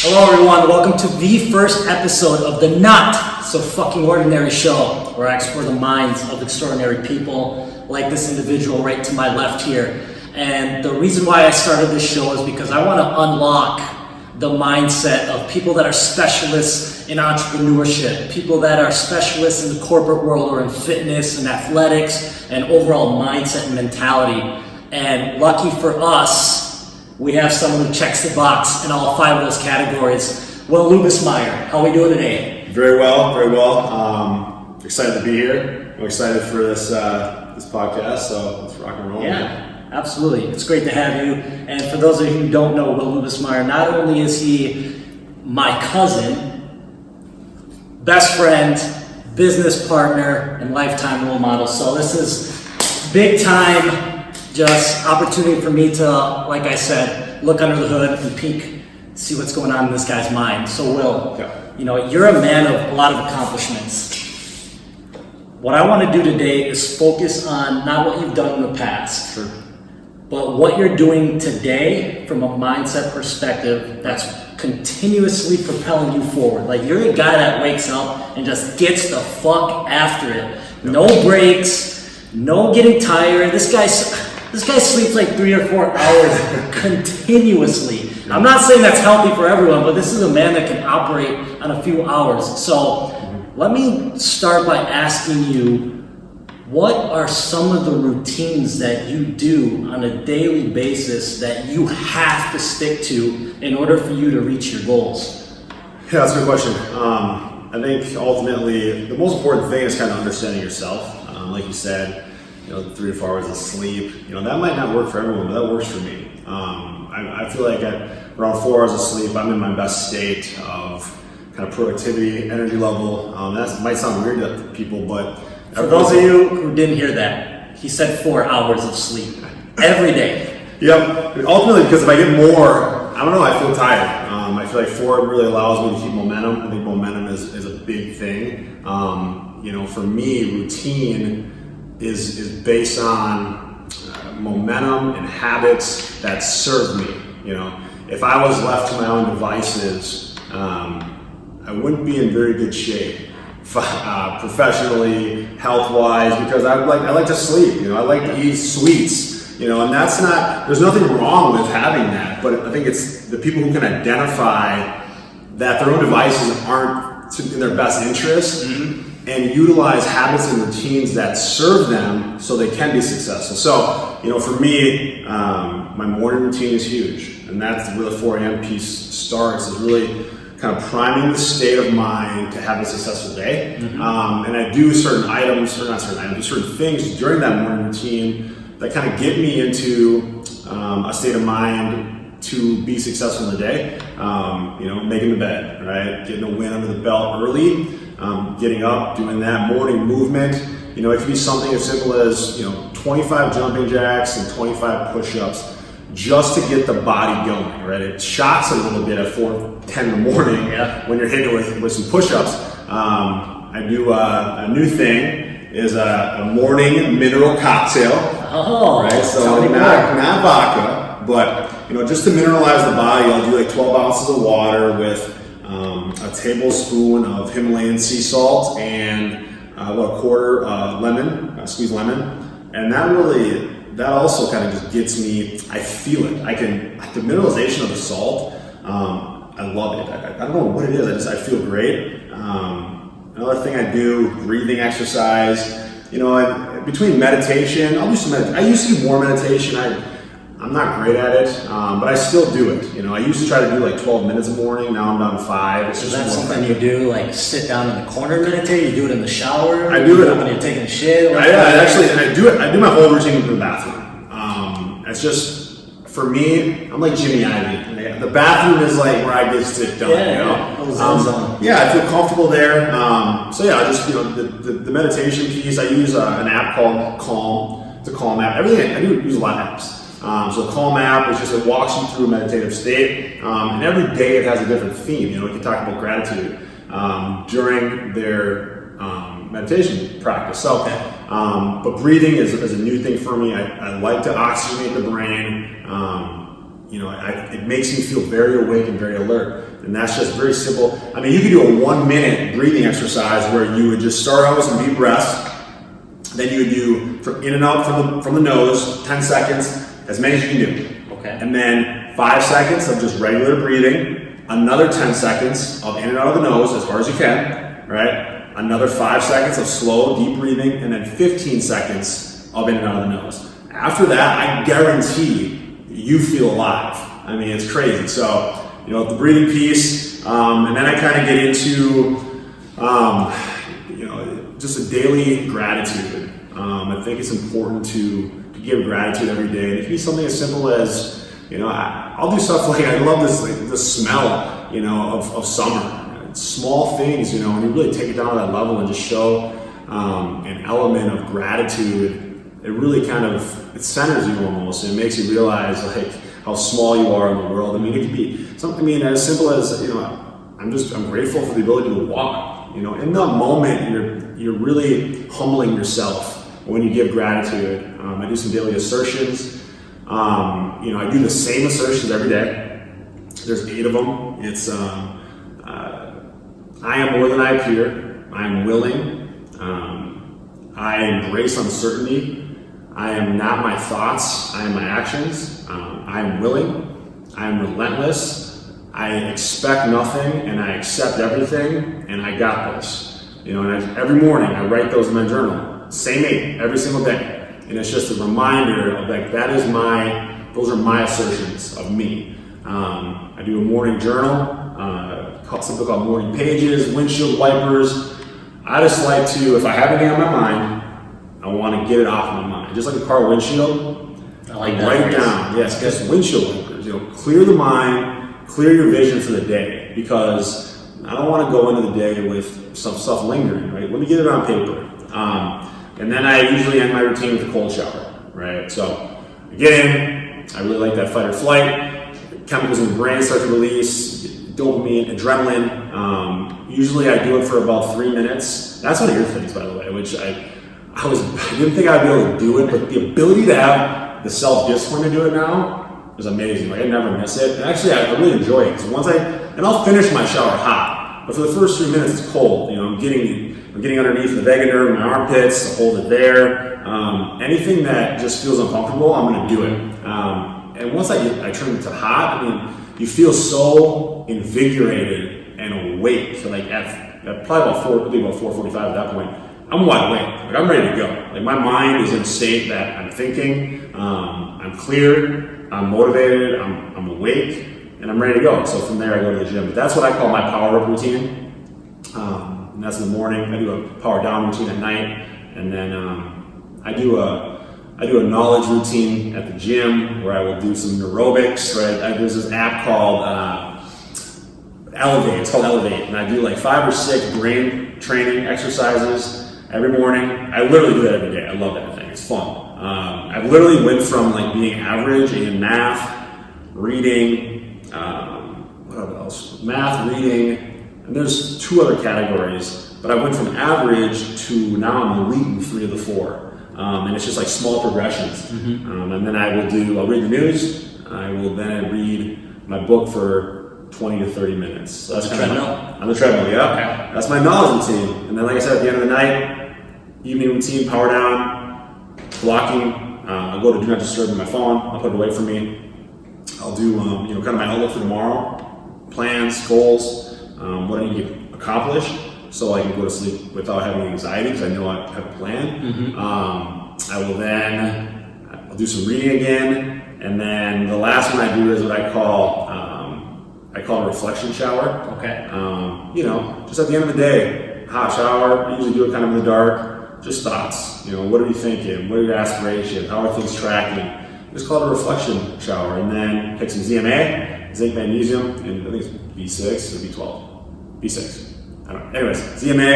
Hello everyone, welcome to the first episode of the Not So Fucking Ordinary show, where I explore the minds of extraordinary people like this individual right to my left here. And the reason why I started this show is because I want to unlock the mindset of people that are specialists in entrepreneurship, people that are specialists in the corporate world or in fitness and athletics and overall mindset and mentality. And lucky for us, we have someone who checks the box in all five of those categories. Will Lubbesmeyer, how are we doing today? Very well, very well. Excited to be here. I'm excited for this podcast, so let's rock and roll. Yeah, absolutely. It's great to have you. And for those of you who don't know Will Lubbesmeyer, not only is he my cousin, best friend, business partner, and lifetime role model. So this is big time. Just opportunity for me to, like I said, look under the hood and peek, see what's going on in this guy's mind. So Will, you know, you're a man of a lot of accomplishments. What I want to do today is focus on not what you've done in the past, but what you're doing today from a mindset perspective that's continuously propelling you forward. Like, you're a guy that wakes up and just gets the fuck after it. No breaks, no getting tired. This guy sleeps like 3 or 4 hours continuously. I'm not saying that's healthy for everyone, but this is a man that can operate on a few hours. So let me start by asking you, what are some of the routines that you do on a daily basis that you have to stick to in order for you to reach your goals? Yeah, that's a good question. I think ultimately the most important thing is kind of understanding yourself. Like you said, 3 to 4 hours of sleep, that might not work for everyone, but that works for me. I feel like at around 4 hours of sleep, I'm in my best state of kind of productivity, energy level. That might sound weird to people, but for those of you who didn't hear that, he said 4 hours of sleep every day. Yep. Ultimately, because if I get more, I don't know, I feel tired. I feel like 4 really allows me to keep momentum. I think momentum is a big thing. For me, routine is based on momentum and habits that serve me. If I was left to my own devices, I wouldn't be in very good shape, professionally, health-wise, because I like to sleep. I like to eat sweets. And that's not. There's nothing wrong with having that, but I think it's the people who can identify that their own devices aren't in their best interest. Mm-hmm. And utilize habits and routines that serve them so they can be successful. So, for me, my morning routine is huge. And that's where the 4 a.m. piece starts, is really kind of priming the state of mind to have a successful day. Mm-hmm. And I do certain things during that morning routine that kind of get me into a state of mind to be successful in the day. Making the bed, right? Getting a win under the belt early. Getting up, doing that morning movement. It could be something as simple as 25 jumping jacks and 25 push-ups just to get the body going, right? It shocks a little bit at 4:10 in the morning when you're hitting it with some push-ups. I do a new thing is a morning mineral cocktail. Oh, right? So not vodka, but just to mineralize the body, I'll do like 12 ounces of water with a tablespoon of Himalayan sea salt and about a quarter squeezed lemon, and that also kind of just gets me. I feel it. The mineralization of the salt. I love it. I don't know what it is. I feel great. Another thing I do, breathing exercise. Between meditation, I'll do some. I used to do more meditation. I'm not great at it, but I still do it. I used to try to do like 12 minutes a morning. Now I'm down to 5. It's just that's something you do, like sit down in the corner and meditate. You do it in the shower. I do it when you're taking a shit. I do it. I do my whole routine in the bathroom. It's just for me. I'm like Jimmy Ivy. The bathroom is like where I get shit done. I feel comfortable there. The meditation piece. I use an app called Calm. It's a Calm app. Everything I do use a lot of apps. So the Calm app is just, it walks you through a meditative state, and every day it has a different theme. We can talk about gratitude during their meditation practice. So, but breathing is a new thing for me. I like to oxygenate the brain. it makes me feel very awake and very alert. And that's just very simple. I mean, you could do a 1-minute breathing exercise where you would just start out with some deep breaths. Then you would do in and out from the nose, 10 seconds, as many as you can do. Okay. And then 5 seconds of just regular breathing. Another 10 seconds of in and out of the nose as hard as you can, right? Another 5 seconds of slow, deep breathing, and then 15 seconds of in and out of the nose. After that, I guarantee you feel alive. I mean, it's crazy. So, the breathing piece, and then I kind of get into, just a daily gratitude. I think it's important to give gratitude every day. And it can be something as simple as, I'll do stuff like, I love the smell, of summer. Small things, when you really take it down to that level and just show an element of gratitude, it really it centers you almost. And it makes you realize how small you are in the world. I mean, it could be something, as simple as, I'm grateful for the ability to walk. In the moment, you're really humbling yourself when you give gratitude. I do some daily assertions. I do the same assertions every day. There's 8 of them. It's, I am more than I appear. I am willing. I embrace uncertainty. I am not my thoughts. I am my actions. I am willing. I am relentless. I expect nothing and I accept everything, and I got this. And every morning I write those in my journal. Same 8 every single day. And it's just a reminder of those are my assertions of me. I do a morning journal, something called morning pages, windshield wipers. I just like to, if I have anything on my mind, I want to get it off my mind. Just like a car windshield, I like that. Write it down. Yes, just windshield wipers. Clear the mind, clear your vision for the day, because I don't want to go into the day with some stuff lingering, right? Let me get it on paper. And then I usually end my routine with a cold shower, right? So I get in, I really like that fight or flight. Chemicals in the brain start to release, dopamine, adrenaline. Usually I do it for about 3 minutes. That's one of your things, by the way, which I didn't think I'd be able to do it, but the ability to have the self-discipline to do it now is amazing. I never miss it. And actually, I really enjoy it, because I'll finish my shower hot, but for the first 3 minutes it's cold. I'm getting underneath the vagus nerve in my armpits to hold it there. Anything that just feels uncomfortable, I'm going to do it. And once I turn it to hot, you feel so invigorated and awake. So at probably about 4:45 at that point, I'm wide awake. I'm ready to go. My mind is in a state that I'm thinking, I'm clear, I'm motivated, I'm awake, and I'm ready to go. So from there, I go to the gym. But that's what I call my power up routine. And that's in the morning. I do a power down routine at night, and then I do a knowledge routine at the gym where I will do some aerobics. Right? There's this app called Elevate. It's called Elevate, and I do 5 or 6 brain training exercises every morning. I literally do that every day. I love that thing. It's fun. I've literally went from being average in math, reading, what else? Math, reading, and there's 2 other categories. But I went from average to now I'm elite in 3 of the 4. And it's just small progressions. Mm-hmm. And then I'll read the news. I will then read my book for 20 to 30 minutes. So that's on the treadmill, yeah. Okay. That's my knowledge routine. And then, like I said, at the end of the night, evening routine, power down, blocking. I'll go to do not disturb on my phone. I'll put it away from me. I'll do kind of my outlook for tomorrow, plans, goals, what I need to accomplish, so I can go to sleep without having anxiety, because I know I have a plan. Mm-hmm. I'll do some reading again, and then the last one I do is what I call a reflection shower. Okay. Just at the end of the day, hot shower. I usually do it kind of in the dark. Just thoughts. What are you thinking? What are your aspirations? How are things tracking? Just call it a reflection shower, and then take some ZMA, zinc, magnesium, and I think it's B6 or B12. B6. I don't know. Anyways, ZMA,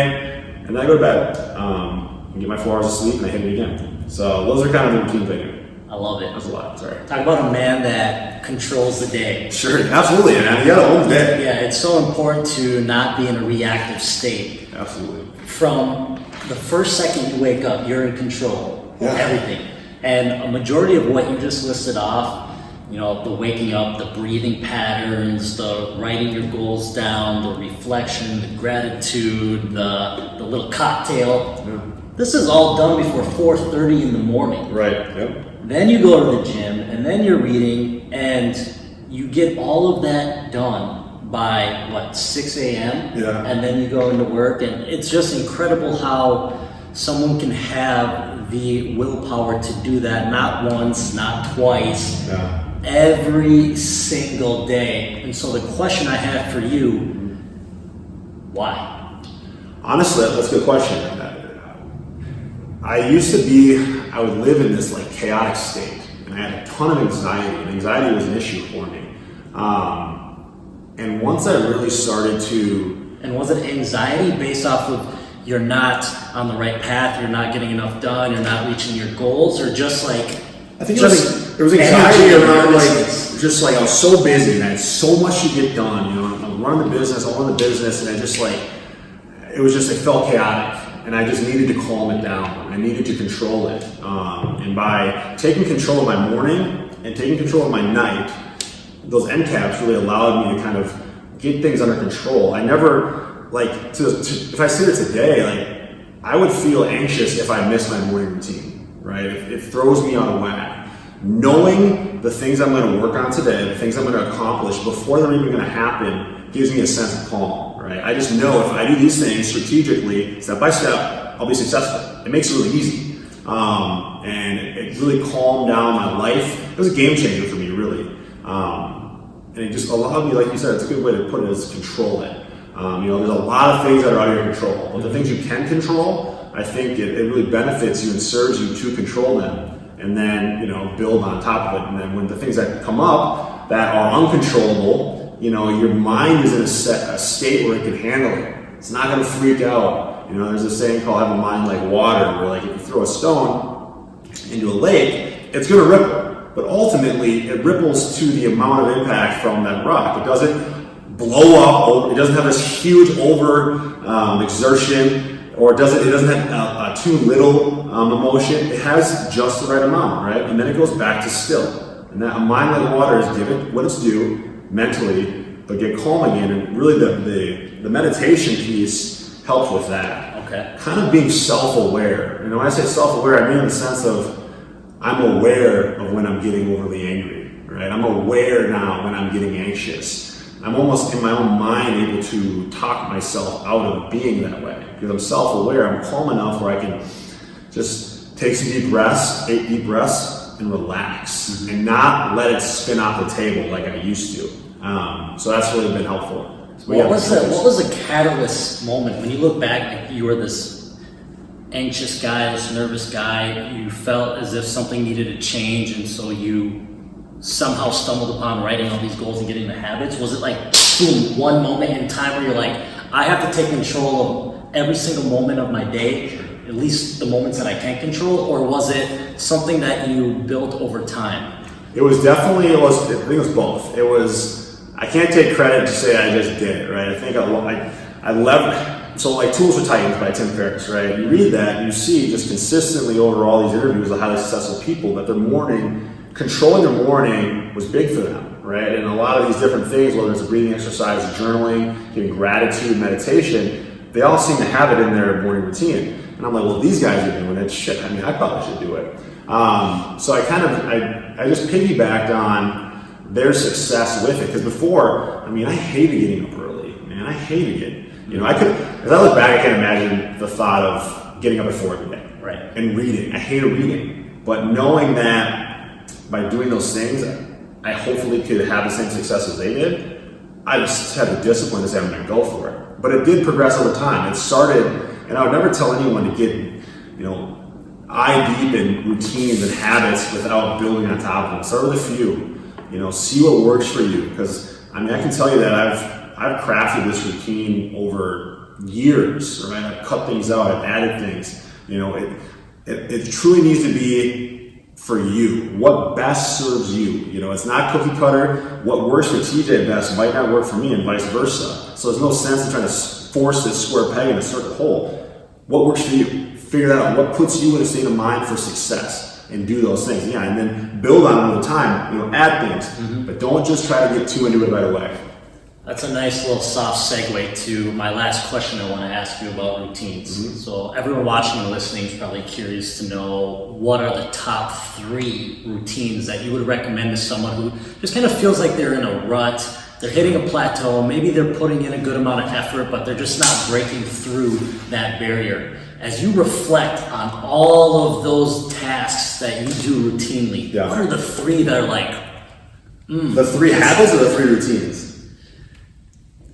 and then I go to bed. And get my 4 hours of sleep, and I hit it again. So those are kind of the routines I do. I love it. That's a lot. Sorry. Talk about a man that controls the day. Sure, absolutely, man. You gotta own the day. Yeah, it's so important to not be in a reactive state. Absolutely. From the first second you wake up, you're in control of everything. And a majority of what you just listed off You know, the waking up, the breathing patterns, the writing your goals down, the reflection, the gratitude, the little cocktail. Yeah. This is all done before 4:30 in the morning. Right. Yep. Then you go to the gym, and then you're reading, and you get all of that done by, 6 a.m.? Yeah. And then you go into work, and it's just incredible how someone can have the willpower to do that, not once, not twice, Yeah. every single day. And so the question I have for you, why? Honestly, that's a good question. I would live in this like chaotic state, and I had a ton of anxiety, and anxiety was an issue for me. And once I really started to... And was it anxiety based off of you're not on the right path, you're not getting enough done, you're not reaching your goals, or just like... I think it was anxiety around just like I was so busy and I had so much to get done, you know, I'm running the business, I own the business, and it felt chaotic. And I just needed to calm it down. I needed to control it. And by taking control of my morning and taking control of my night, those end caps really allowed me to kind of get things under control. I never, if I sit here today, I would feel anxious if I missed my morning routine, right? It throws me out of whack. Knowing the things I'm going to work on today, the things I'm going to accomplish before they're even going to happen, gives me a sense of calm. Right? I just know if I do these things strategically, step by step, I'll be successful. It makes it really easy. And it really calmed down my life. It was a game changer for me, really. And it just allowed me, like you said, it's a good way to put it, is control it. There's a lot of things that are out of your control. But the things you can control, I think it really benefits you and serves you to control them. And then, build on top of it. And then when the things that come up that are uncontrollable, your mind is in a state where it can handle it. It's not going to freak out. There's a saying called "have a mind like water," where if you throw a stone into a lake, it's going to ripple. But ultimately, it ripples to the amount of impact from that rock. It doesn't blow up. It doesn't have this huge exertion, or it doesn't have too little emotion. It has just the right amount, right? And then it goes back to still. And that a mind like water is give it what it's due mentally, but get calm again. And really the meditation piece helps with that. Okay. Kind of being self-aware. When I say self-aware, I mean in the sense of I'm aware of when I'm getting overly angry, right? I'm aware now when I'm getting anxious. I'm almost in my own mind able to talk myself out of being that way because I'm self-aware. I'm calm enough where I can just take some deep breaths, 8 deep breaths, and relax and not let it spin off the table like I used to. So that's really been helpful. So what was the catalyst moment when you look back? You were this anxious guy, this nervous guy. You felt as if something needed to change, and so you somehow stumbled upon writing all these goals and getting the habits. Was it like boom, one moment in time where you're like, I have to take control of every single moment of my day, at least the moments that I can't control, or was it something that you built over time? It was definitely, I think it was both. I can't take credit to say I just did it, right? I think I leveraged, so like Tools for Titans by Tim Ferriss, right? You read that and you see just consistently over all these interviews of highly successful people that controlling their morning was big for them, right? And a lot of these different things, whether it's a breathing exercise, journaling, giving gratitude, meditation, they all seem to have it in their morning routine. And I'm like, well, these guys are doing it. Shit, I probably should do it. So I just piggybacked on their success with it. Because before, I hated getting up early, man. I hated it. As I look back, I can't imagine the thought of getting up at 4 every day. Right. And reading. I hated reading. But knowing that by doing those things, I hopefully could have the same success as they did, I just had the discipline to say I'm going to go for it. But it did progress over time. It started, and I would never tell anyone to get, eye deep in routines and habits without building on top of them. Start with a few. See what works for you. Because I can tell you that I've crafted this routine over years. Right? I've cut things out. I've added things. It truly needs to be for you. What best serves you. It's not cookie cutter. What works for TJ best might not work for me, and vice versa. So there's no sense in trying to force this square peg in a circle hole. What works for you? Figure that out. What puts you in a state of mind for success? and do those things. Yeah, and then build on it over time, you know, add things, but don't just try to get too into it right away. That's a nice little soft segue to my last question I want to ask you about routines. So everyone watching and listening is probably curious to know, what are the top 3 routines that you would recommend to someone who just kind of feels like they're in a rut, they're hitting a plateau, maybe they're putting in a good amount of effort, but they're just not breaking through that barrier. As you reflect on all of those tasks that you do routinely, what are the 3 that are like, The 3 habits or the 3 routines?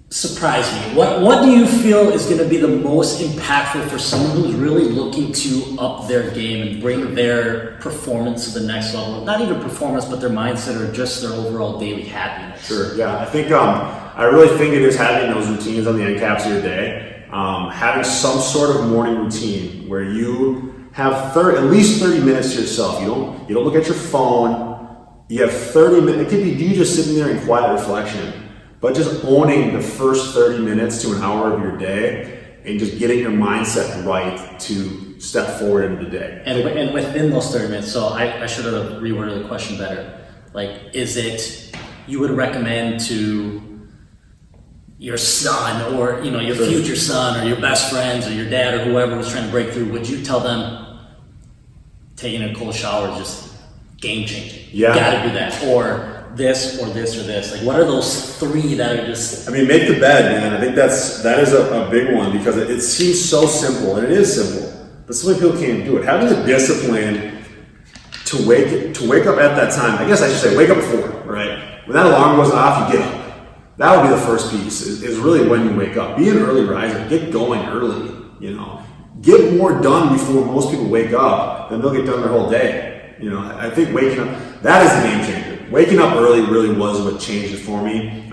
Surprise me. What do you feel is going to be the most impactful for someone who's really looking to up their game and bring their performance to the next level? Not even performance, but their mindset or just their overall daily happiness. Sure. Yeah. I think I really think it is having those routines on the end caps of your day. Having some sort of morning routine where you have at least 30 minutes to yourself. You don't look at your phone. You have 30 minutes. It could be you just sitting there in quiet reflection. But just owning the first 30 minutes to an hour of your day and just getting your mindset right to step forward into the day. And within those 30 minutes, so I should have reworded the question better. Like, is it you would recommend to your son or, you know, your future son or your best friends or your dad or whoever was trying to break through, would you tell them taking a cold shower is just game changing? Yeah. You gotta do that. Or this or this or this. Like, what are those 3 that are just... I mean, make the bed, man. I think that is a big one because it seems so simple, and it is simple, but so many people can't do it. Having the discipline to wake up at that time, I guess I should say wake up at 4, right? When that alarm goes off, you get up. That would be the first piece, is really when you wake up. Be an early riser. Get going early, you know. Get more done before most people wake up than they'll get done their whole day. You know, I think waking up, that is the game changer. Waking up early really was what changed it for me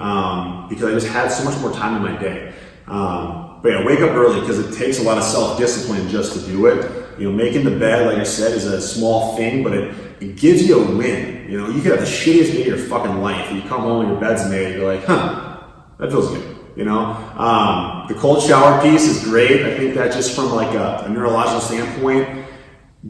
because I just had so much more time in my day. But yeah, wake up early because it takes a lot of self-discipline just to do it. You know, making the bed, like I said, is a small thing, but it gives you a win. You know, you could have the shittiest day of your fucking life and you come home and your bed's made and you're like, that feels good. You know, the cold shower piece is great. I think that just from like a neurological standpoint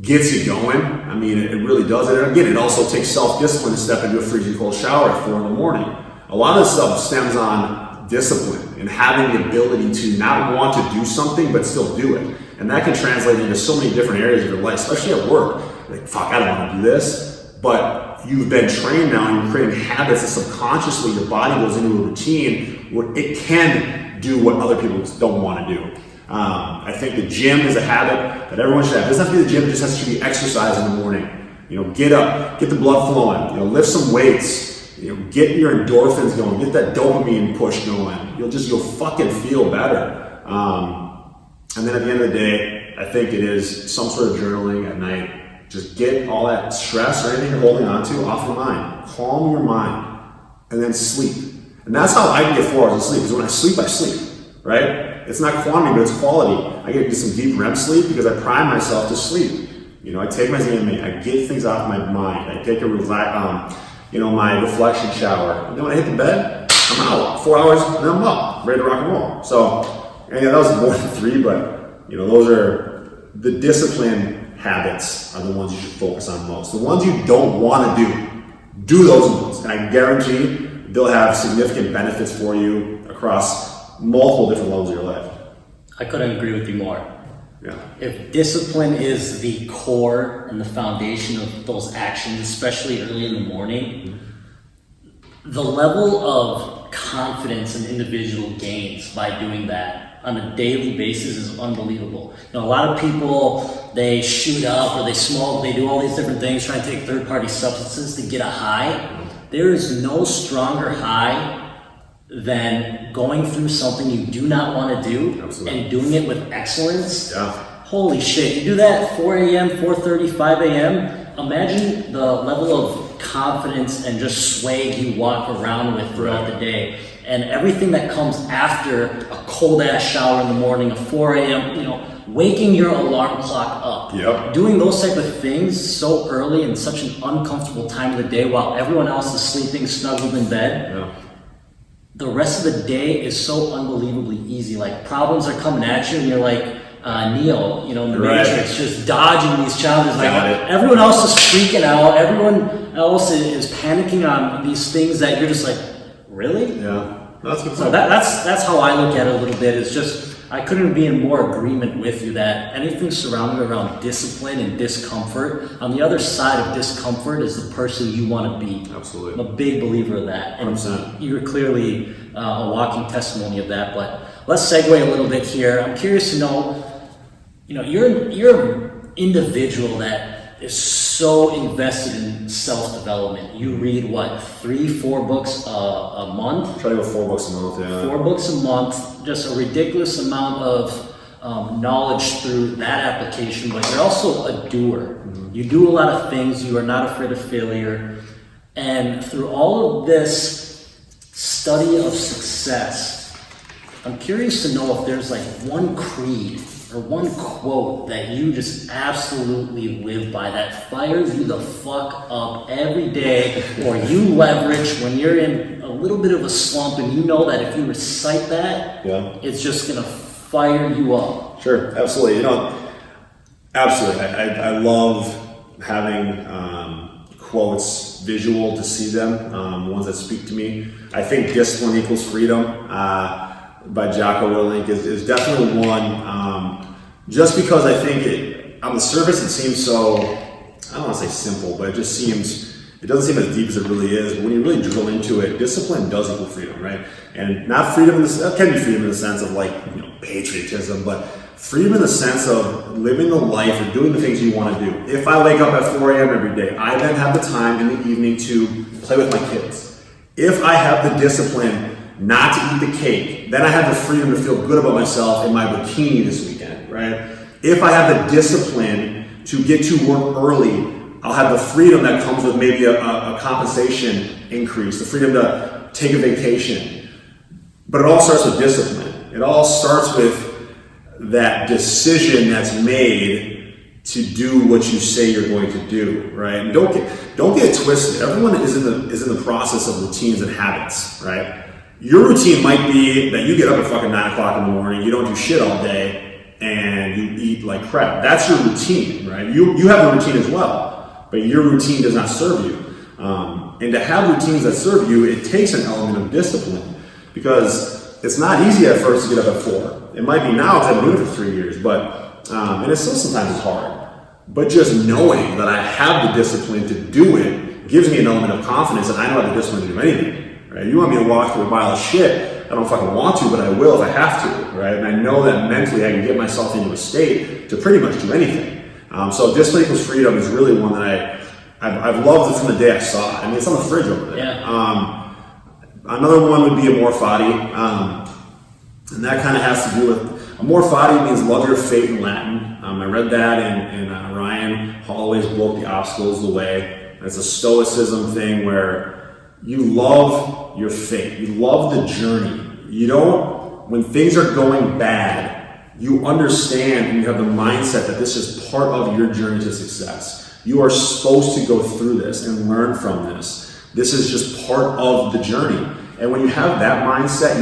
gets you going. I mean, it really does. And again, it also takes self-discipline to step into a freezing cold shower at 4 in the morning. A lot of this stuff stems on discipline and having the ability to not want to do something but still do it. And that can translate into so many different areas of your life, especially at work. Like, fuck, I don't want to do this. But you've been trained now and you're creating habits that subconsciously your body goes into a routine where it can do what other people don't want to do. I think the gym is a habit that everyone should have. It doesn't have to be the gym, it just has to be exercise in the morning. You know, get up, get the blood flowing, you know, lift some weights, you know, get your endorphins going, get that dopamine push going. You'll fucking feel better. And then at the end of the day, I think it is some sort of journaling at night. Just get all that stress or anything you're holding on to off your mind. Calm your mind and then sleep. And that's how I can get 4 hours of sleep, because when I sleep, right? It's not quantity, but it's quality. I get some deep REM sleep because I prime myself to sleep. You know, I take my ZMA, I get things off my mind. I take my reflection shower. And then when I hit the bed, I'm out. 4 hours, and then I'm up, ready to rock and roll. So, and yeah, that was more than 3, but you know, those are the discipline habits are the ones you should focus on most. The ones you don't want to do those ones. And I guarantee they'll have significant benefits for you across multiple different levels of your life. I couldn't agree with you more. Yeah. If discipline is the core and the foundation of those actions, especially early in the morning, the level of confidence an individual gains by doing that on a daily basis is unbelievable. You know, a lot of people, they shoot up or they smoke, they do all these different things, trying to take third-party substances to get a high. There is no stronger high than going through something you do not want to do. Absolutely. And doing it with excellence. Yeah. Holy shit, you do that at 4 a.m., 4:30, 5 a.m. Imagine the level of confidence and just swag you walk around with throughout the day. And everything that comes after a cold ass shower in the morning, a 4 a.m., you know, waking your alarm clock up. Yep. Doing those type of things so early in such an uncomfortable time of the day while everyone else is sleeping snuggled in bed. Yeah. The rest of the day is so unbelievably easy. Like, problems are coming at you and you're like, Neo, in the Right. Matrix, just dodging these challenges. Like Got it. everyone else is freaking out. Everyone else is panicking on these things that you're just like, really? Yeah. That's good. So that's how I look at it a little bit. It's just I couldn't be in more agreement with you that anything surrounded around discipline and discomfort, on the other side of discomfort is the person you want to be. Absolutely. I'm a big believer of that. And 100%. you're clearly a walking testimony of that. But let's segue a little bit here. I'm curious to know, you're an individual that is so invested in self-development. You read 3-4 books a month? Try to go 4 books a month, yeah. 4 books a month, just a ridiculous amount of knowledge through that application, but you're also a doer. Mm-hmm. You do a lot of things, you are not afraid of failure, and through all of this study of success, I'm curious to know if there's one creed or one quote that you just absolutely live by that fires you the fuck up every day, or you leverage when you're in a little bit of a slump and you know that if you recite that, it's just gonna fire you up. Sure, absolutely. Absolutely. I love having quotes visual to see them, ones that speak to me. I think Discipline Equals Freedom by Jocko Willink is definitely one. Just because I think on the surface it seems so, I don't want to say simple, but it doesn't seem as deep as it really is. But when you really drill into it, discipline does equal freedom, right? And not freedom it can be freedom in the sense of patriotism, but freedom in the sense of living the life or doing the things you want to do. If I wake up at 4 a.m. every day, I then have the time in the evening to play with my kids. If I have the discipline not to eat the cake, then I have the freedom to feel good about myself in my bikini this weekend, right? If I have the discipline to get to work early, I'll have the freedom that comes with maybe a compensation increase, the freedom to take a vacation. But it all starts with discipline. It all starts with that decision that's made to do what you say you're going to do, right? And don't get it twisted. Everyone is in the process of routines and habits, right? Your routine might be that you get up at fucking 9 o'clock in the morning, you don't do shit all day, and you eat like crap. That's your routine, right? You have a routine as well, but your routine does not serve you. And to have routines that serve you, it takes an element of discipline, because it's not easy at first to get up at 4. It might be now because I've been doing it for 3 years, but and it's still sometimes it's hard. But just knowing that I have the discipline to do it gives me an element of confidence, and I know I have the discipline to do anything. Right? You want me to walk through a mile of shit, I don't fucking want to, but I will if I have to, right? And I know that mentally I can get myself into a state to pretty much do anything. So Discipline Equals Freedom is really one that I've loved it from the day I saw it. I mean, it's on the fridge over there. Yeah. Another one would be Amor Fati, and that kind of has to do with, Amor Fati means love your fate in Latin. I read that in Ryan Holloway's book, The Obstacles the Way. It's a stoicism thing where you love your fate. You love the journey. When things are going bad, you understand and you have the mindset that this is part of your journey to success. You are supposed to go through this and learn from this. This is just part of the journey. And when you have that mindset,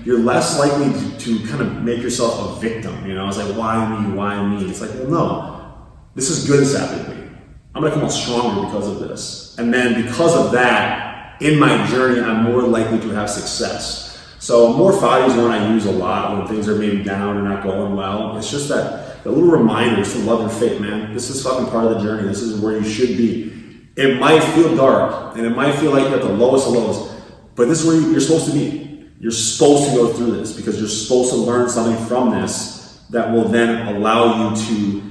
you're less likely to kind of make yourself a victim. It's like, why me? Why me? It's like, well, no, this is good that's happened to me. I'm going to come out stronger because of this. And then because of that, in my journey, I'm more likely to have success. So Amor Fati is one I use a lot when things are maybe down or not going well. It's just that little reminder to love your fate, man. This is fucking part of the journey. This is where you should be. It might feel dark, and it might feel like you're at the lowest of lows, but this is where you're supposed to be. You're supposed to go through this because you're supposed to learn something from this that will then allow you to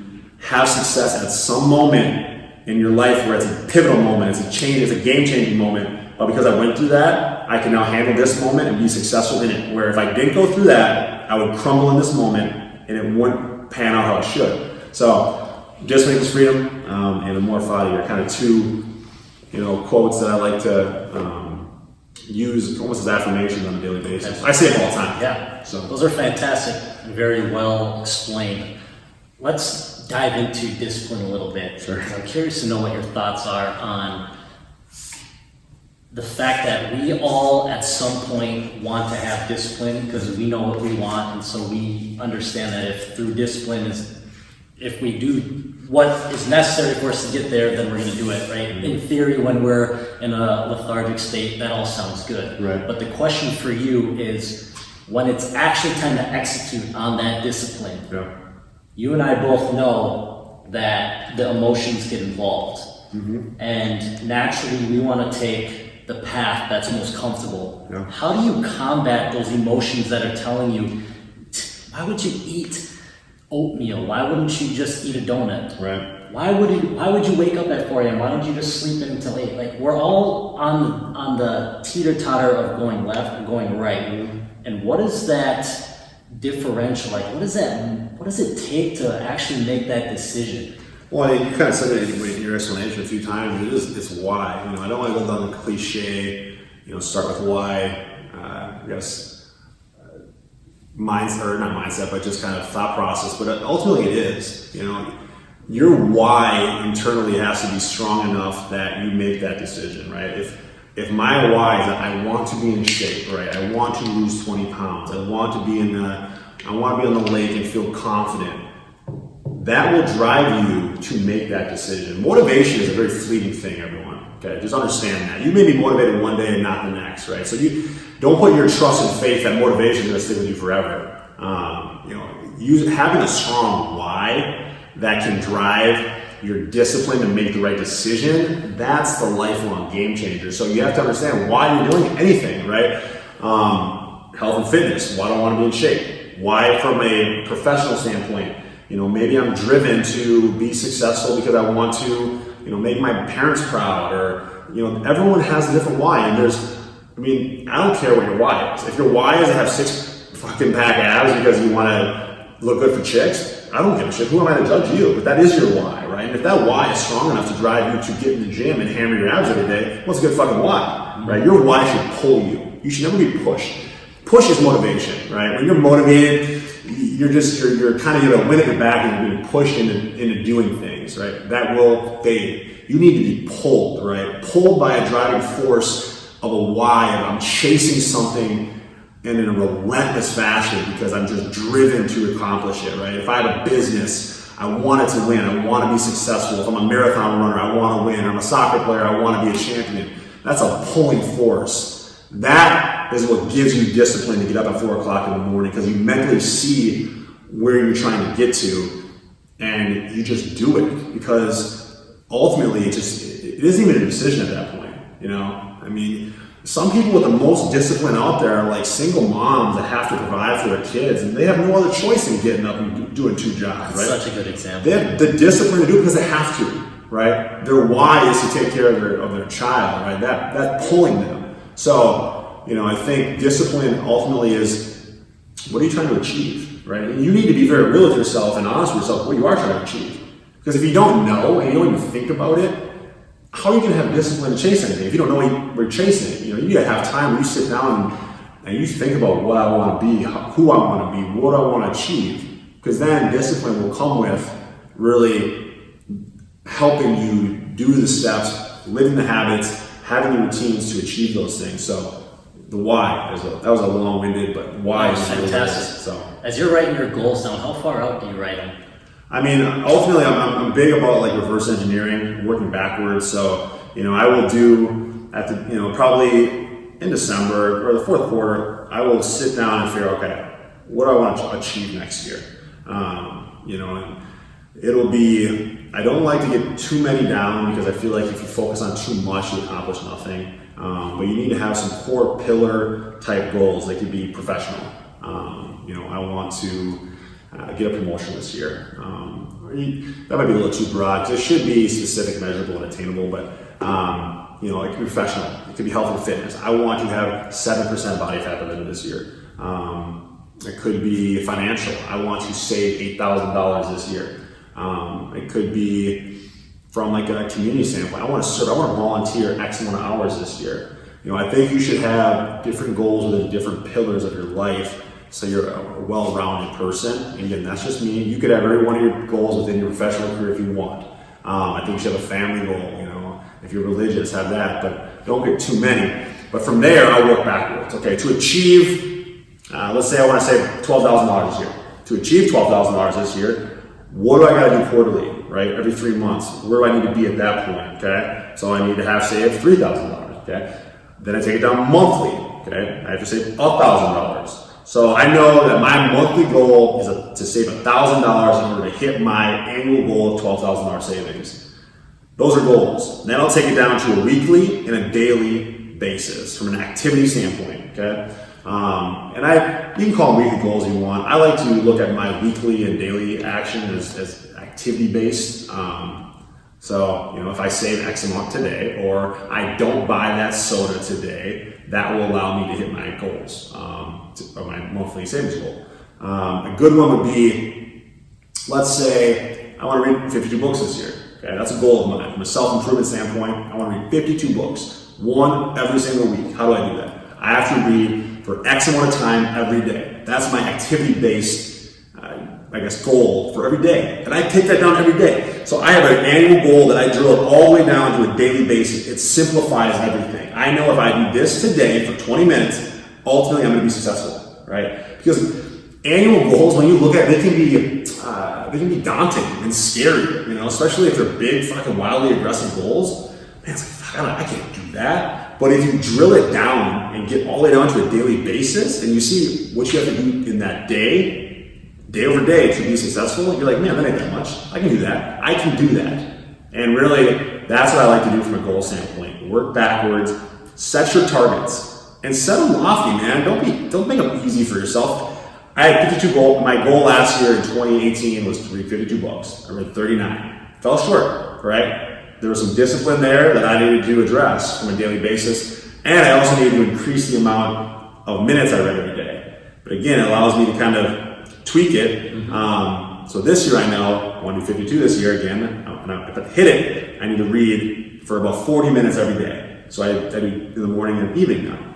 have success at some moment in your life where it's a pivotal moment, it's a game-changing moment. But because I went through that, I can now handle this moment and be successful in it. Where if I didn't go through that, I would crumble in this moment and it wouldn't pan out how it should. So, Discipline Equals Freedom and Amor Fati are kind of two, quotes that I like to use almost as affirmations on a daily basis. I say them all the time. Yeah. So those are fantastic and very well explained. Let's dive into discipline a little bit. Sure. I'm curious to know what your thoughts are on the fact that we all at some point want to have discipline because we know what we want, and so we understand that if through discipline if we do what is necessary for us to get there, then we're going to do it, right? In theory, when we're in a lethargic state, that all sounds good. Right. But the question for you is, when it's actually time to execute on that discipline, you and I both know that the emotions get involved. And naturally, we want to take the path that's most comfortable. How do you combat those emotions that are telling you, why would you eat oatmeal? Why wouldn't you just eat a donut? Right. Why would you wake up at 4 a.m.? Why don't you just sleep in until 8? Like, we're all on the teeter-totter of going left and going right. And what is that differential? Like, what does it take to actually make that decision? Well, you kind of said it in your explanation a few times. It's why. I don't want to go down the cliche, start with why, I guess, mindset, or not mindset, but just kind of thought process. But ultimately it is, your why internally has to be strong enough that you make that decision, right? If my why is that I want to be in shape, right? I want to lose 20 pounds. I want to be on the lake and feel confident. That will drive you to make that decision. Motivation is a very fleeting thing, everyone. Okay, just understand that. You may be motivated one day and not the next, right? So you don't put your trust and faith that motivation is going to stick with you forever. Having a strong why that can drive your discipline to make the right decision, that's the lifelong game changer. So you have to understand why you're doing anything, right? Health and fitness. Why do I want to be in shape? Why, from a professional standpoint? Maybe I'm driven to be successful because I want to, make my parents proud, or, everyone has a different why. And I don't care what your why is. If your why is to have 6 fucking pack abs because you want to look good for chicks, I don't give a shit. Who am I to judge you? But that is your why, right? And if that why is strong enough to drive you to get in the gym and hammer your abs every day, what's a good fucking why, right? Your why should pull you. You should never be pushed. Push is motivation, right? When you're motivated, you're kind of win at the back and you're being pushed into doing things, right? That will fade. You need to be pulled, right? Pulled by a driving force of a why, and I'm chasing something in a relentless fashion because I'm just driven to accomplish it, right? If I have a business, I want it to win. I want to be successful. If I'm a marathon runner, I want to win. I'm a soccer player, I want to be a champion. That's a pulling force. That is what gives you discipline to get up at 4 o'clock in the morning, because you mentally see where you're trying to get to and you just do it, because ultimately it isn't even a decision at that point. Some people with the most discipline out there are like single moms that have to provide for their kids, and they have no other choice than getting up and doing 2 jobs. Right? Such a good example. They have the discipline to do it because they have to, right? Their why is to take care of their child, right? That's pulling them. So, I think discipline ultimately is, what are you trying to achieve, right? And you need to be very real with yourself and honest with yourself what you are trying to achieve. Because if you don't know and you don't even think about it, how are you going to have discipline to chase anything if you don't know what you're chasing? You got to have time where you sit down and you think about what I want to be, who I want to be, what I want to achieve. Because then discipline will come with really helping you do the steps, living the habits, having the routines to achieve those things. So the why, that was a long-winded, but why is fantastic. So as you're writing your goals down, how far out do you write them? Ultimately, I'm big about reverse engineering, working backwards. So, I will do at the, probably in December or the 4th quarter, I will sit down and figure, okay, what do I want to achieve next year? And it'll be, I don't like to get too many down, because I feel like if you focus on too much, you accomplish nothing. But you need to have some core pillar type goals. They could be professional. I want to get a promotion this year. That might be a little too broad, because it should be specific, measurable, and attainable, but it could be professional. It could be health and fitness. I want to have 7% body fat by the end of this year. It could be financial. I want to save $8,000 this year. It could be from a community standpoint. I want to serve, I want to volunteer X amount of hours this year. I think you should have different goals within different pillars of your life, so you're a well-rounded person. And again, that's just me. You could have every one of your goals within your professional career if you want. I think you should have a family goal. If you're religious, have that, but don't get too many. But from there, I work backwards. Okay, to achieve, let's say I want to save $12,000 this year. To achieve $12,000 this year, what do I got to do quarterly, right? Every 3 months. Where do I need to be at that point, okay? So I need to have saved $3,000, okay? Then I take it down monthly, okay? I have to save $1,000. So I know that my monthly goal is to save $1,000 in order to hit my annual goal of $12,000 savings. Those are goals. Then I'll take it down to a weekly and a daily basis from an activity standpoint, okay? You can call them weekly goals if you want. I like to look at my weekly and daily action as activity based. So, if I save X amount today, or I don't buy that soda today, that will allow me to hit my goals, or my monthly savings goal. A good one would be, let's say I want to read 52 books this year. Okay, that's a goal of mine. From a self-improvement standpoint, I want to read 52 books, one every single week. How do I do that? I have to read for X amount of time every day. That's my activity-based goal for every day. And I take that down every day. So I have an annual goal that I drill it all the way down to a daily basis. It simplifies everything. I know if I do this today for 20 minutes, ultimately I'm going to be successful, right? Because annual goals, when you look at it, they can be daunting and scary, especially if they're big, fucking wildly aggressive goals. Man, it's like, I can't do that. But if you drill it down and get all the way down to a daily basis, and you see what you have to do in that day over day to be successful, you're like, man, that ain't that much. I can do that. I can do that. And really, that's what I like to do from a goal standpoint. Work backwards, set your targets, and set them lofty, man. Don't make them easy for yourself. I had 52 goals. My goal last year in 2018 was to read 52 books. I read 39. Fell short, right? There was some discipline there that I needed to address from a daily basis. And I also needed to increase the amount of minutes I read every day. But again, it allows me to kind of tweak it. So this year I know I want to do 52 this year again. And if I hit it, I need to read for about 40 minutes every day. So I do in the morning and evening now.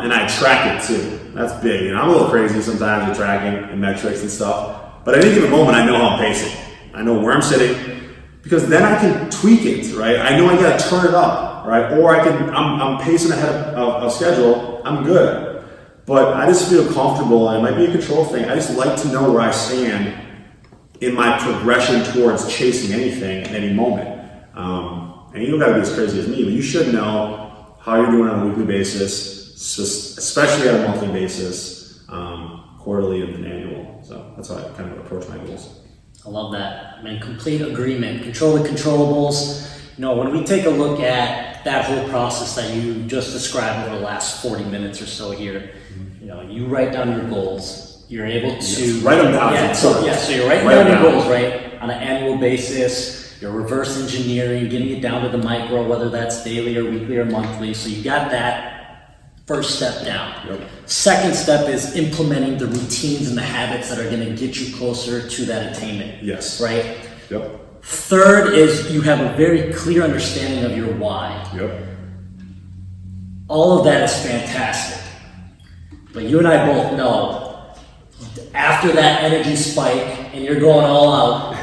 And I track it too. That's big. I'm a little crazy sometimes with tracking and metrics and stuff. But at any given moment, I know how I'm pacing. I know where I'm sitting. Because then I can tweak it, right? I know I got to turn it up, right? Or I'm pacing ahead of schedule. I'm good. But I just feel comfortable, and it might be a control thing. I just like to know where I stand in my progression towards chasing anything at any moment. And you don't got to be as crazy as me, but you should know how you're doing on a weekly basis, especially on a monthly basis, quarterly and then annual. So that's how I kind of approach my goals. I love that. Complete agreement. Control the controllables. When we take a look at that whole process that you just described over the last 40 minutes or so here, you write down your goals. You're able to write them down. So you're writing down your goals, right, on an annual basis. You're reverse engineering, getting it down to the micro, whether that's daily or weekly or monthly. So you got that first step down. Yep. Second step is implementing the routines and the habits that are going to get you closer to that attainment. Yes. Right? Yep. Third is you have a very clear understanding of your why. Yep. All of that is fantastic. But you and I both know, after that energy spike and you're going all out,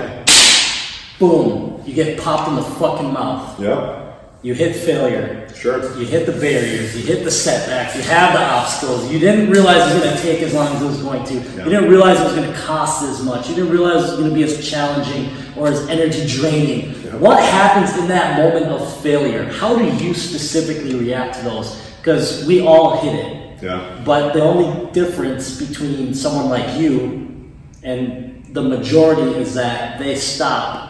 boom, you get popped in the fucking mouth. Yep. You hit failure. Sure. You hit the barriers. You hit the setbacks. You have the obstacles. You didn't realize it was going to take as long as it was going to. Yep. You didn't realize it was going to cost as much. You didn't realize it was going to be as challenging or as energy draining. Yep. What happens in that moment of failure? How do you specifically react to those? Because we all hit it. Yeah. But the only difference between someone like you and the majority is that they stop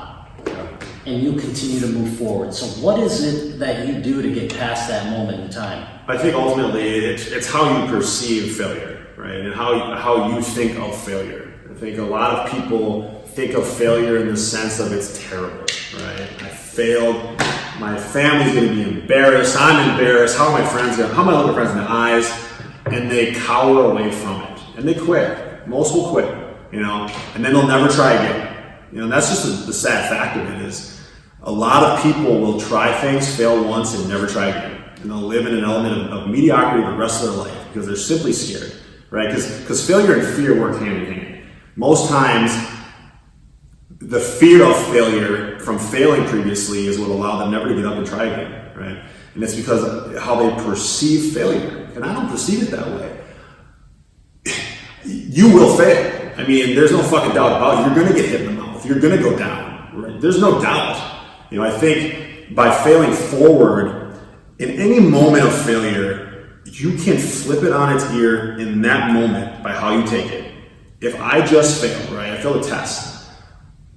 and you continue to move forward. So what is it that you do to get past that moment in time? I think ultimately it's how you perceive failure, right? And how you think of failure. I think a lot of people think of failure in the sense of it's terrible, right? I failed. My family's going to be embarrassed. I'm embarrassed. How am I looking friends in the eyes? And they cower away from it. And they quit. Most will quit, and then they'll never try again. And that's just the sad fact of it is a lot of people will try things, fail once, and never try again. And they'll live in an element of mediocrity the rest of their life because they're simply scared, right? Because failure and fear work hand in hand. Most times, the fear of failure from failing previously is what allowed them never to get up and try again, right? And it's because of how they perceive failure. And I don't perceive it that way. You will fail. I mean, there's no fucking doubt about it. You're going to get hit in the mouth. You're going to go down, right? There's no doubt. You know, I think by failing forward, in any moment of failure, you can flip it on its ear in that moment by how you take it. If I just failed, right? I failed a test.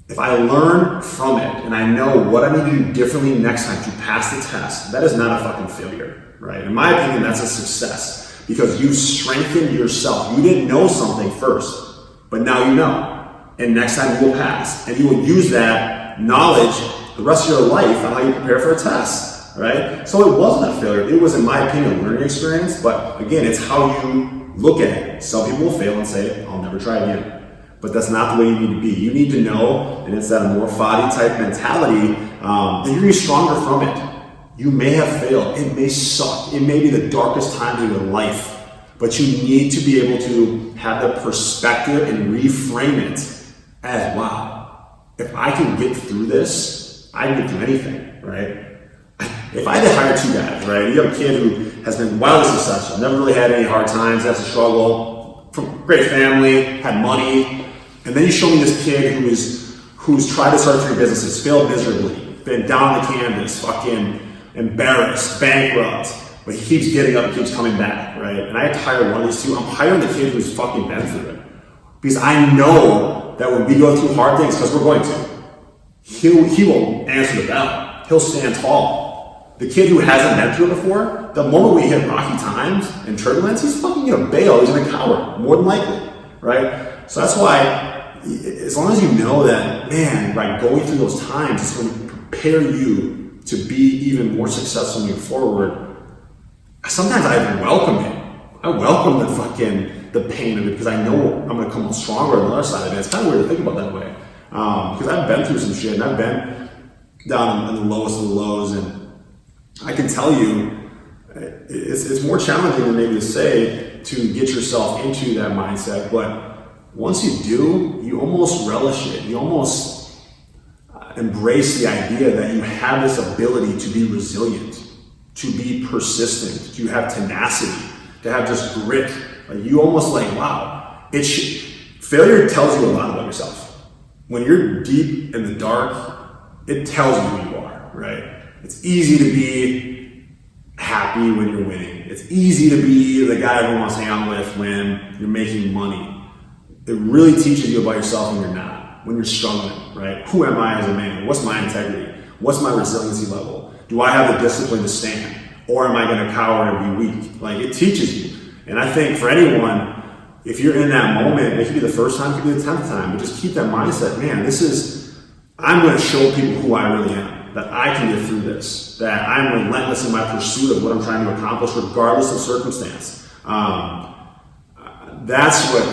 If I learn from it and I know what I need to do differently next time to pass the test, that is not a fucking failure, right? In my opinion, that's a success because you strengthened yourself. You didn't know something first, but now you know. And next time you will pass. And you will use that knowledge the rest of your life on how you prepare for a test, right? So it wasn't a failure. It was, in my opinion, a learning experience. But again, it's how you look at it. Some people will fail and say, I'll never try again. But that's not the way you need to be. You need to know, and it's that more foddy type mentality, that you're going to be stronger from it. You may have failed. It may suck. It may be the darkest time of your life. But you need to be able to have the perspective and reframe it as, wow, if I can get through this, I can get through anything, right? If I had to hire two guys, right? You have a kid who has been wildly successful, never really had any hard times, has a struggle, from great family, had money, and then you show me this kid who's tried to start three businesses, failed miserably, been down on the canvas, fucking embarrassed, bankrupt, but he keeps getting up and keeps coming back, right? And I have to hire one of these two. I'm hiring the kid who's fucking been through it. Because I know that when we go through hard things, because we're going to, he will answer the bell. He'll stand tall. The kid who hasn't been through it before, the moment we hit rocky times and turbulence, he's fucking gonna bail. He's gonna cower, more than likely, right? So that's why, as long as you know that, man, by going through those times, it's going to prepare you to be even more successful moving forward. Sometimes I even welcome it. I welcome the pain of it because I know I'm gonna come out stronger on the other side of it. It's kind of weird to think about that way. Because I've been through some shit and I've been down in the lowest of the lows, and I can tell you it's more challenging than maybe to say to get yourself into that mindset, but once you do, you almost relish it. You almost embrace the idea that you have this ability to be resilient, to be persistent, to have tenacity, to have just grit. Like you almost like, wow, failure tells you a lot about yourself. When you're deep in the dark, it tells you who you are, right? It's easy to be happy when you're winning. It's easy to be the guy everyone wants to hang out with when you're making money. It really teaches you about yourself when you're not, when you're struggling, right? Who am I as a man? What's my integrity? What's my resiliency level? Do I have the discipline to stand? Or am I going to cower and be weak? Like it teaches you. And I think for anyone, if you're in that moment, it could be the first time, it could be the 10th time, but just keep that mindset, man, I'm going to show people who I really am, that I can get through this, that I'm relentless in my pursuit of what I'm trying to accomplish regardless of circumstance. That's what,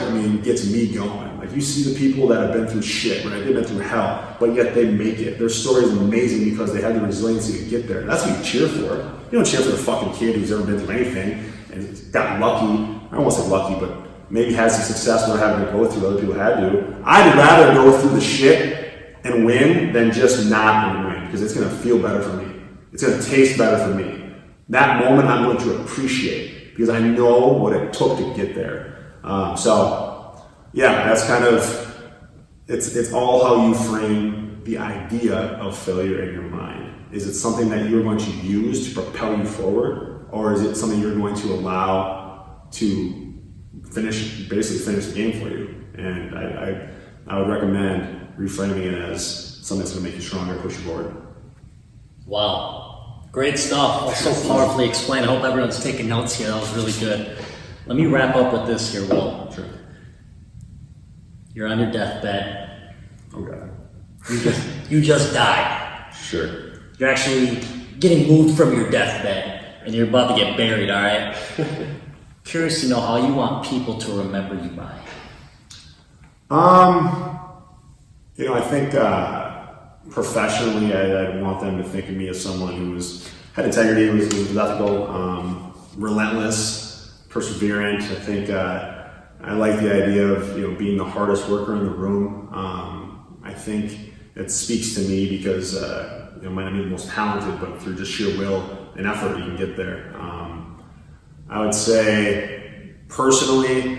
gets me going. Like you see the people that have been through shit, right? They've been through hell, but yet they make it. Their story is amazing because they had the resiliency to get there. That's what you cheer for. You don't cheer for the fucking kid who's ever been through anything and got lucky. I won't say lucky, but maybe had some success without having to go through what other people had to. I'd rather go through the shit and win than just not win because it's going to feel better for me. It's going to taste better for me. That moment I'm going to appreciate because I know what it took to get there. That's kind of, it's all how you frame the idea of failure in your mind. Is it something that you're going to use to propel you forward, or is it something you're going to allow to finish the game for you? And I would recommend reframing it as something that's going to make you stronger, push you forward. Wow, great stuff. So powerfully explained. I hope everyone's taking notes here. That was really good. Let me wrap up with this here, Will. Sure. You're on your deathbed. Oh God. You just died. Sure. You're actually getting moved from your deathbed, and you're about to get buried. All right. Curious to know how you want people to remember you by. I think professionally, I want them to think of me as someone who had integrity, was ethical, relentless, perseverant. I think I like the idea of being the hardest worker in the room. I think it speaks to me because might not be the most talented, but through just sheer will and effort, you can get there. I would say, personally,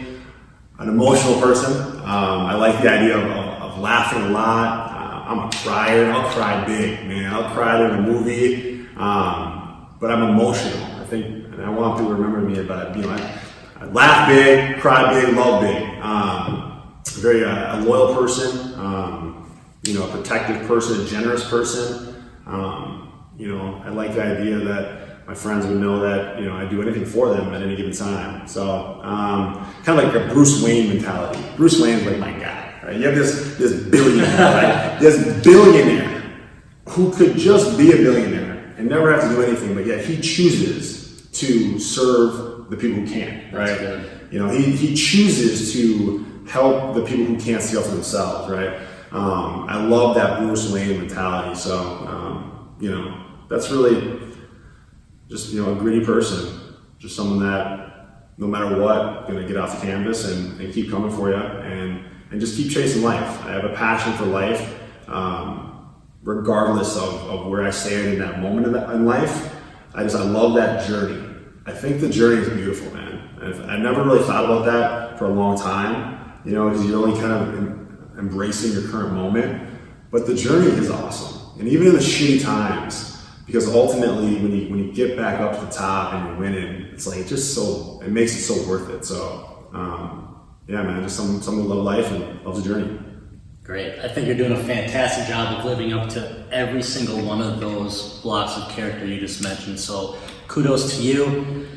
an emotional person. I like the idea of laughing a lot. I'm a crier. I'll cry big, man. I'll cry during a movie, but I'm emotional. I think, and I want people to remember me about, I laugh big, cry big, love big. Very a loyal person, a protective person, a generous person. I like the idea that my friends would know that, I do anything for them at any given time. So, kind of like a Bruce Wayne mentality. Bruce Wayne's like my guy, right? You have this billionaire, right? This billionaire who could just be a billionaire and never have to do anything, but yet he chooses to serve the people who can't, right? He chooses to help the people who can't see out for themselves, right? I love that Bruce Wayne mentality. So, that's really just, a gritty person, just someone that no matter what, going to get off the canvas and keep coming for you and just keep chasing life. I have a passion for life, regardless of where I stand in that moment in life. I love that journey. I think the journey is beautiful, man. I never really thought about that for a long time, because you're only kind of embracing your current moment. But the journey is awesome. And even in the shitty times, because ultimately when you get back up to the top and you're winning, it's like it makes it so worth it. So, yeah, man, just someone who loves life and loves the journey. Great. I think you're doing a fantastic job of living up to every single one of those blocks of character you just mentioned. So kudos to you.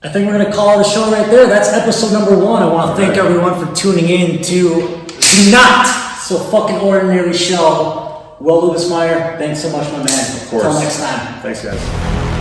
I think we're going to call the show right there. That's episode number 1. I want to thank everyone for tuning in to the Not So Fucking Ordinary show. Will Lubbesmeyer, thanks so much, my man. Of course. Until next time. Thanks, guys.